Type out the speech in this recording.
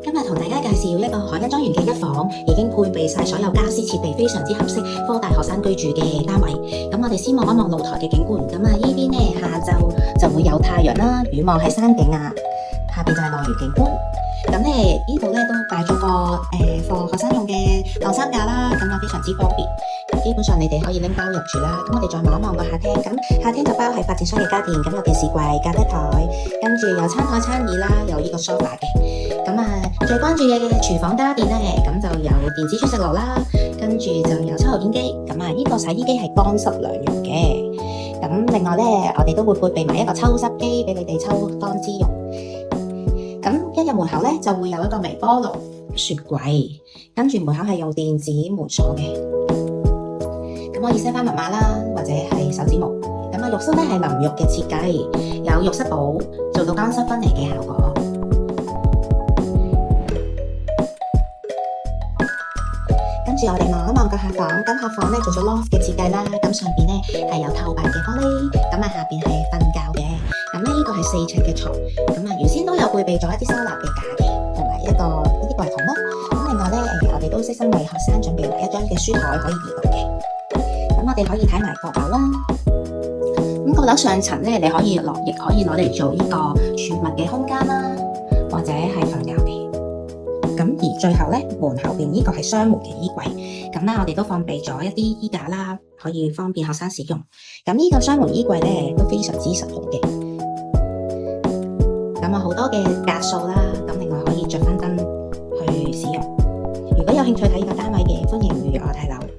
今日同大家介紹一個海欣莊園嘅一房，已經配備晒所有家私設備，非常之合適科大學生居住嘅單位。咁我哋先望一望露台嘅景觀。咁啊，呢邊呢下晝就會有太陽啦，遠望喺山景啊，下邊就係落葉景觀。咁咧呢度咧都擺咗個放學生用嘅晾衫架啦，咁啊非常之方便。咁基本上你哋可以拎包入住啦。咁我哋再望一望個客廳，咁客廳就包係發展商嘅家電，咁有電視櫃、咖啡台，跟住有餐台、餐椅啦，有呢個 sofa 嘅。咁啊最關注嘅廚房家電咧，咁就有電子煮食爐啦，跟住就有抽油煙機。咁啊呢個洗衣機係乾濕兩用嘅。咁另外咧，我哋都會配備埋一個抽濕機俾你哋抽乾脂用。咁一入門口咧，就會有一個微波爐、雪櫃，跟住門口係用電子門鎖嘅。咁可以 set 翻密碼啦，或者係手指模。咁啊，浴室咧係淋浴嘅設計，有浴室寶，做到乾濕分離嘅效果。跟住我哋望一望個客房，咁客房咧做咗 loft 嘅設計啦，咁上邊咧係有透白嘅玻璃，咁啊下邊係瞓覺嘅。咁咧呢個係4尺嘅床，咁啊原先都有配備咗一啲收納嘅架嘅，同埋一啲櫃桶啦。咁另外咧我哋都悉心為學生準備埋一張嘅書台可以移動嘅。咁我哋可以睇埋閣樓啦。咁閣樓上層咧，你可以亦可以攞嚟做呢個儲物嘅空間啦，或者係瞓覺嘅。咁而最後咧，門後邊呢個係雙門嘅衣櫃，咁咧我哋都放備咗一啲衣架啦，可以方便學生使用。咁呢個雙門衣櫃咧都非常之實用嘅。咁啊好多嘅格數啦，咁另外可以着翻燈去使用。如果有興趣睇呢個單位嘅，歡迎預約我睇樓。